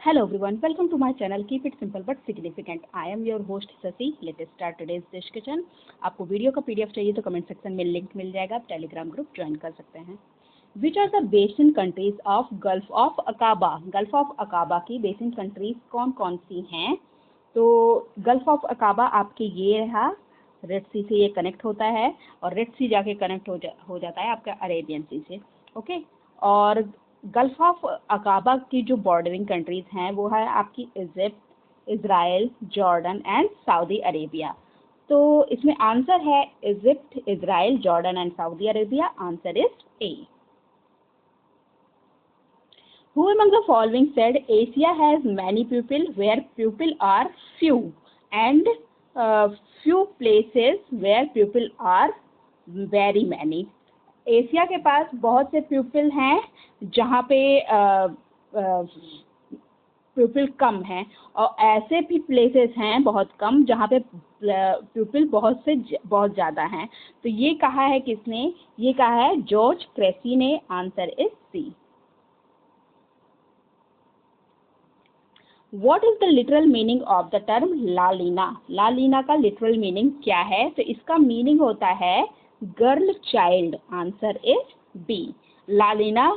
Hello everyone, welcome to my channel. Keep it simple but significant. I am your host Sasi. Let's start today's discussion. आपको video का PDF चाहिए तो comment section में link मिल जाएगा, आप Telegram group join कर सकते हैं. Which are the basin countries of Gulf of Aqaba? Gulf of Aqaba की बेसिन कंट्रीज कौन कौन सी हैं? तो गल्फ ऑफ अकाबा आपके ये रहा, रेड सी से ये कनेक्ट होता है और रेड सी जाके कनेक्ट हो जाता है आपका अरेबियन सी से. ओके, और गल्फ ऑफ अकाबा की जो बॉर्डरिंग कंट्रीज हैं वो है आपकी Egypt, Israel, Jordan and Saudi Arabia. तो इसमें आंसर है Egypt, Israel, Jordan and Saudi Arabia. Answer is A. Who among the following said Asia has many people where people are few and few places where people are very many? Asia के पास बहुत से people हैं जहाँ पे people come हैं, और ऐसे भी प्लेसेस हैं बहुत कम जहाँ पे पीपल बहुत ज़्यादा हैं. तो ये कहा है किसने? ये कहा है जॉर्ज क्रेसी ने. Answer is C. What is the literal meaning of the term La Nina? La Nina का literal meaning क्या है? तो इसका meaning होता है girl child. Answer is B. La Nina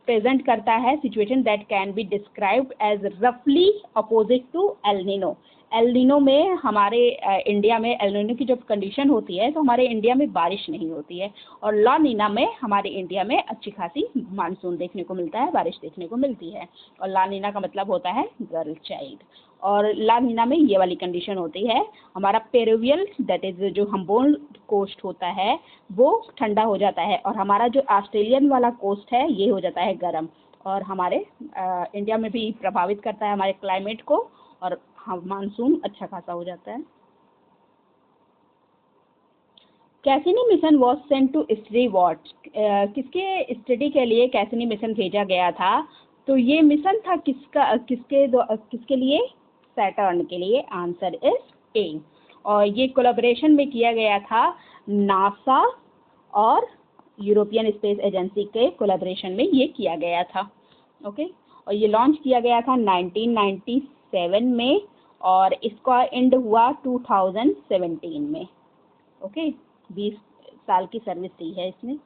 present करता है situation that can be described as रफली opposite to El Nino. El Nino में हमारे इंडिया में एल नीनो की जब कंडीशन होती है तो हमारे इंडिया में बारिश नहीं होती है, और ला नीना में हमारे इंडिया में अच्छी खासी मानसून देखने को मिलता है, बारिश देखने को मिलती है. और ला नीना का मतलब होता है गर्ल चाइल्ड, और ला नीना में ये वाली कंडीशन होती है. हमारा पेरुवियल दैट इज जो हम्बोल्ट कोस्ट होता है वो ठंडा हो जाता है, और हमारा जो ऑस्ट्रेलियन वाला कोस्ट है ये हो जाता है गर्म, और हमारे इंडिया में भी प्रभावित करता है हमारे क्लाइमेट को, और मानसून अच्छा खासा हो जाता है. Cassini mission was sent to study what? किसके स्टडी के लिए कैसिनी मिशन भेजा गया था? तो ये मिशन था किसके लिए? सैटर्न के लिए. आंसर इज ए. और ये कोलैबोरेशन में किया गया था नासा और यूरोपियन स्पेस एजेंसी के कोलैबोरेशन में ये किया गया था. ओके, और ये लॉन्च किया गया था 1997 में, और इसका एंड हुआ 2017 में. ओके, 20 साल की सर्विस दी है इसने.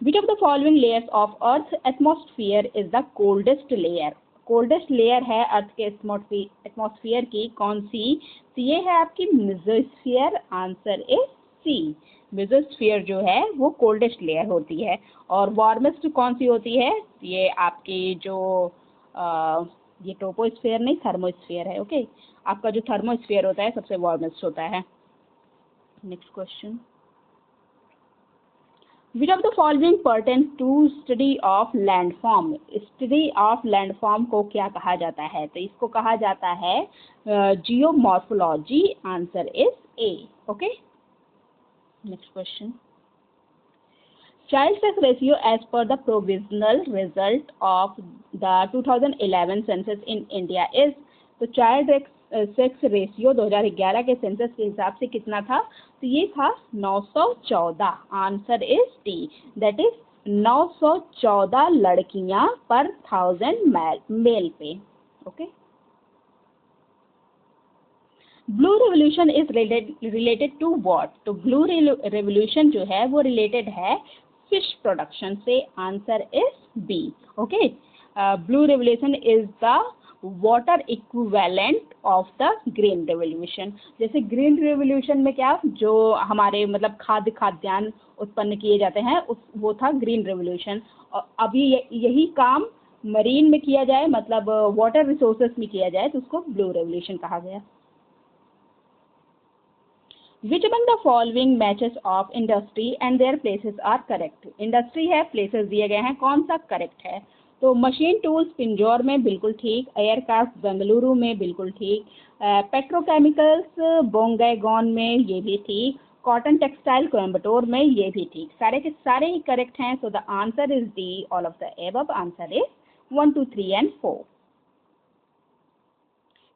Which of the following layers of Earth's atmosphere is the coldest layer? Coldest layer है अर्थ के एटमॉस्फेयर की कौन सी? तो ये है आपकी mesosphere. Answer is C. Mesosphere जो है वो कोल्डेस्ट लेयर होती है, और वार्मेस्ट कौन सी होती है? ये आपकी जो ये ट्रोपोस्फीयर नहीं, थर्मोस्फीयर है. ओके, आपका जो थर्मोस्फीयर होता है सबसे वार्मेस्ट होता है. Next question. Which of the following pertains to study of landform? Study of landform को क्या कहा जाता है? तो इसको कहा जाता है geomorphology. Answer is A. Okay, next question. Child sex ratio as per the provisional result of the 2011 census in India is? तो चाइल्ड सेक्स रेशियो 2011 के सेंसस के हिसाब से कितना था? तो ये था 914. Answer is D. That is 914 लड़कियां पर 1000 मेल पे. Okay. Blue revolution is related to what? तो ब्लू रेवोल्यूशन जो है वो रिलेटेड है फिश प्रोडक्शन से. Answer is B. Okay, blue revolution is the water equivalent of the green revolution. जैसे ग्रीन रेवोल्यूशन में क्या, जो हमारे मतलब खाद्यान्न उत्पन्न किए जाते हैं वो था ग्रीन रेवोल्यूशन, और अभी यही काम मरीन में किया जाए, मतलब वाटर रिसोर्सेस में किया जाए, तो उसको ब्लू रेवोल्यूशन कहा गया. Which among the following matches of industry and their places are correct? Industry है, प्लेसेस दिए गए हैं, कौन सा करेक्ट है? तो मशीन टूल्स पिंजौर में बिल्कुल ठीक, एयरक्राफ्ट बेंगलुरु में बिल्कुल ठीक, पेट्रोकेमिकल्स बोंगैगॉन में ये भी ठीक, कॉटन टेक्सटाइल कोयम्बटूर में ये भी ठीक. सारे के सारे ही करेक्ट हैं. सो the answer is D, all of the above. Answer is 1, 2, 3 and 4.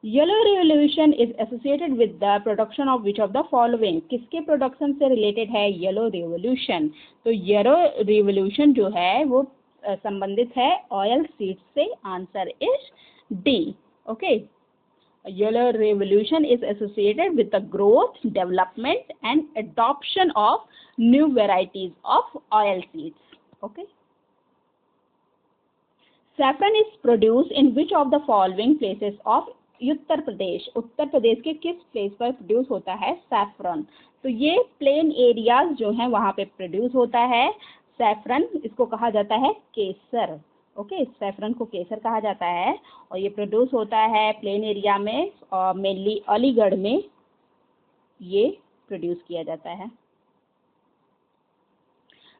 Yellow revolution is associated with the production of which of the following? किसके प्रोडक्शन से रिलेटेड है येलो रेवोल्यूशन? तो येलो रेवोल्यूशन जो है वो संबंधित है ऑयल सीड्स से? Answer is D. Okay, yellow revolution is associated with the growth, development and adoption of new varieties of oil seeds. Okay, saffron is produce in which of the following places of Uttar Pradesh? Uttar Pradesh के किस place पर produce होता है saffron? तो ये plain areas जो हैं वहाँ पे प्रोड्यूस होता है सैफरन। इसको कहा जाता है केसर। ओके, सैफरन को केसर कहा जाता है और ये प्रोड्यूस होता है प्लेन एरिया में और मेनली अलीगढ़ में ये प्रोड्यूस किया जाता है।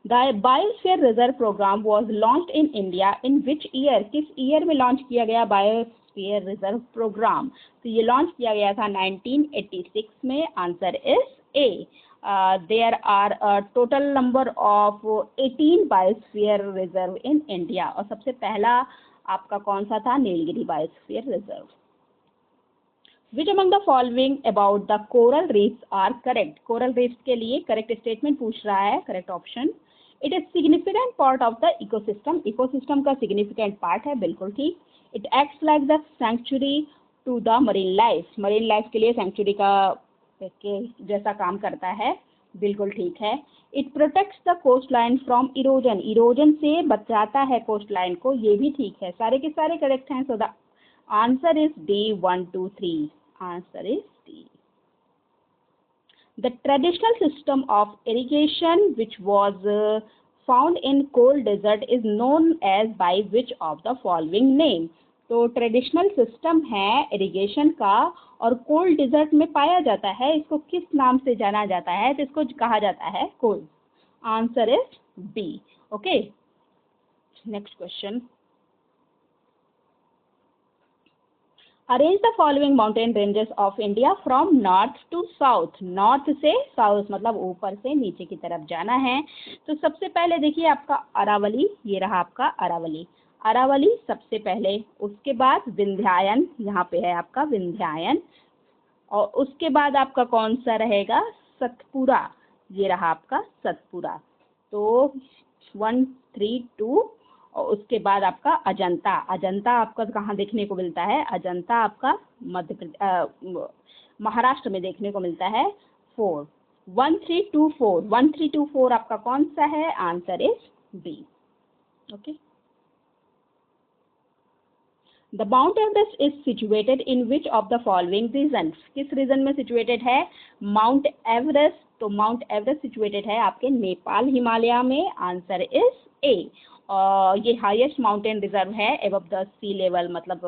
The biosphere reserve programme was launched in India in which year? किस ईयर में लॉन्च किया गया बायोस्फीयर रिजर्व प्रोग्राम? तो ये लॉन्च किया गया था 1986 में। Answer is A. There are total number of 18 biosphere reserve in India और सबसे पहला आपका कौन सा था? Nilgiri biosphere reserve. Which among the following about the coral reefs are correct? Coral reefs के लिए करेक्ट स्टेटमेंट पूछ रहा है। Correct option, it is significant part of the ecosystem. Ecosystem का सिग्निफिकेंट पार्ट है, बिल्कुल ठीक। It acts like the century to the marine life. Marine life के लिए सेंचुरी का के जैसा काम करता है, बिल्कुल ठीक है। It protects the coast line from erosion. Erosion से बचाता है कोस्ट लाइन को, ये भी ठीक है। सारे के सारे करेक्ट हैं। सो the answer is D 1, 2, 3। Answer is D. The traditional system of irrigation which was found in cold desert is known as by which of the following name? तो ट्रेडिशनल सिस्टम है इरिगेशन का और cold desert में पाया जाता है, इसको किस नाम से जाना जाता है? तो इसको कहा जाता है cold. Answer is B. Okay, next question. Arrange the following mountain ranges of India from north to south. North से साउथ मतलब ऊपर से नीचे की तरफ जाना है। तो सबसे पहले देखिए आपका अरावली, ये रहा आपका अरावली। अरावली सबसे पहले, उसके बाद विंध्यायन, यहाँ पे है आपका विंध्यायन, और उसके बाद आपका कौन सा रहेगा? सतपुरा, ये रहा आपका सतपुरा। तो 1, 3, 2 और उसके बाद आपका अजंता। अजंता आपका कहाँ देखने को मिलता है? अजंता आपका महाराष्ट्र में देखने को मिलता है। 4, 1, 3, 2, 4, 1, 3, 2, 4 आपका कौन सा है? Answer is B. Okay, the mount Everest is situated in which of the following region? किस रीजन में सिचुएटेड है माउंट एवरेस्ट? तो माउंट एवरेस्ट सिचुएटेड है आपके नेपाल हिमालय में। Answer is A. ये हाईएस्ट माउंटेन रिजर्व है एबव द सी लेवल, मतलब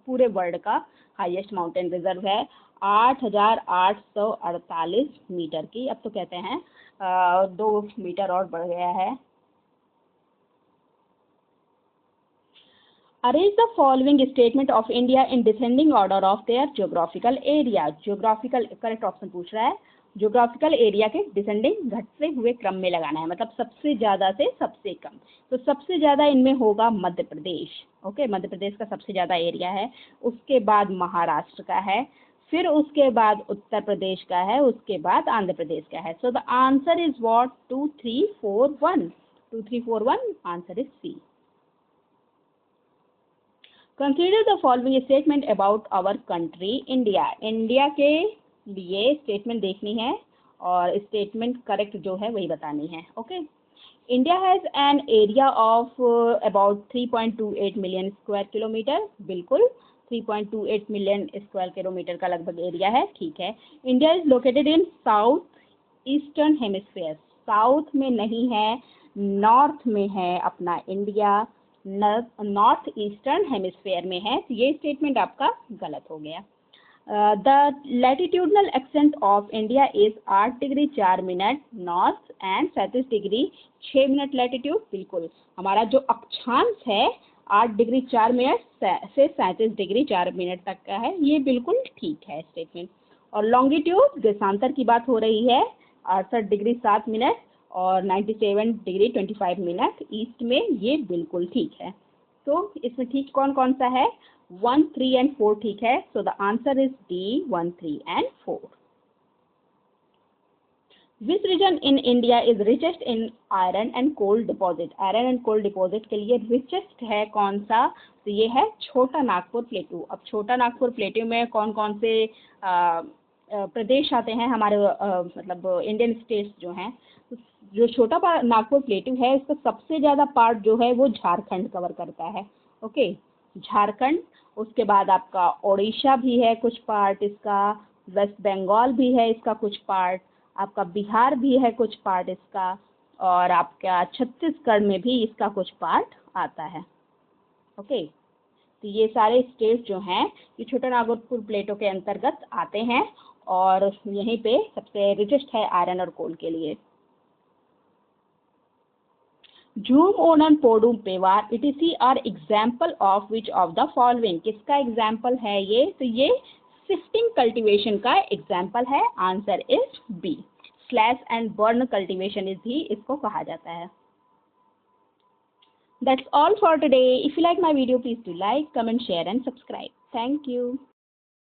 पूरे वर्ल्ड का हाईएस्ट माउंटेन रिजर्व है। 8,848 मीटर की, अब तो कहते हैं 2 मीटर और बढ़ गया है। Arrange the following statement of India in descending order of their geographical area. Geographical correct option पूछ रहा है। ज्योग्राफिकल एरिया के डिसेंडिंग घटते हुए क्रम में लगाना है, मतलब सबसे ज़्यादा से सबसे कम। तो सबसे ज़्यादा इनमें होगा मध्य प्रदेश। ओके, मध्य प्रदेश का सबसे ज़्यादा एरिया है। उसके बाद महाराष्ट्र का है, फिर उसके बाद उत्तर प्रदेश का है, उसके बाद आंध्र प्रदेश का है। So the answer is what? 2, 3, 4, 1। 2, 3, 4, 1 answer is C. Consider the following statement about our country India. India के लिए स्टेटमेंट देखनी है और स्टेटमेंट करेक्ट जो है वही बतानी है। Okay, India has an area of about 3.28 million square kilometre. बिल्कुल 3.28 मिलियन स्क्वायर किलोमीटर का लगभग एरिया है, ठीक है। India is located in south eastern hemisphere. South में नहीं है, नॉर्थ में है अपना इंडिया, नॉर्थ ईस्टर्न हेमिस्फीयर में है। तो ये स्टेटमेंट आपका गलत हो गया। The latitudinal accent of India is 8 degree 4 minute north and 37 degree 6 minute latitude. बिल्कुल हमारा जो अक्षांश है 8 डिग्री 4 मिनट से 37 डिग्री 4 मिनट तक का है, ये बिल्कुल ठीक है स्टेटमेंट। और लॉन्गिट्यूड देशांतर की बात हो रही है, 68 डिग्री 7 मिनट और 97 डिग्री 25 मिनट ईस्ट में, ये बिल्कुल ठीक है। तो इसमें ठीक कौन कौन सा है? 1, 3 एंड 4 ठीक है। So the answer is D 1, 3 and 4। Which region in India is richest in iron and coal deposit? Iron and coal deposit के लिए रिचेस्ट है कौन सा? तो ये है छोटा नागपुर प्लेटू। अब छोटा नागपुर प्लेटू में कौन कौन से प्रदेश आते हैं हमारे, मतलब इंडियन स्टेट्स जो हैं। तो जो छोटा नागपुर प्लेटू है इसका सबसे ज़्यादा पार्ट जो है वो झारखंड कवर करता है। ओके, झारखंड, उसके बाद आपका उड़ीसा भी है कुछ पार्ट इसका, वेस्ट बंगाल भी है इसका कुछ पार्ट, आपका बिहार भी है कुछ पार्ट इसका, और आपका छत्तीसगढ़ में भी इसका कुछ पार्ट आता है। ओके, तो ये सारे स्टेट जो हैं ये छोटा नागपुर प्लेटो के अंतर्गत आते हैं और यहीं पे सबसे रिचेस्ट है आयरन और कोल के लिए। झूम ओनन पोडुम पेवार etc are example of which of the following? किसका एग्जाम्पल है ये? तो ये शिफ्टिंग कल्टीवेशन का एग्जाम्पल है। Answer is B, slash and burn cultivation is ही इसको कहा जाता है। That's all for today. If you like my video, please do like, comment, share and subscribe. Thank you.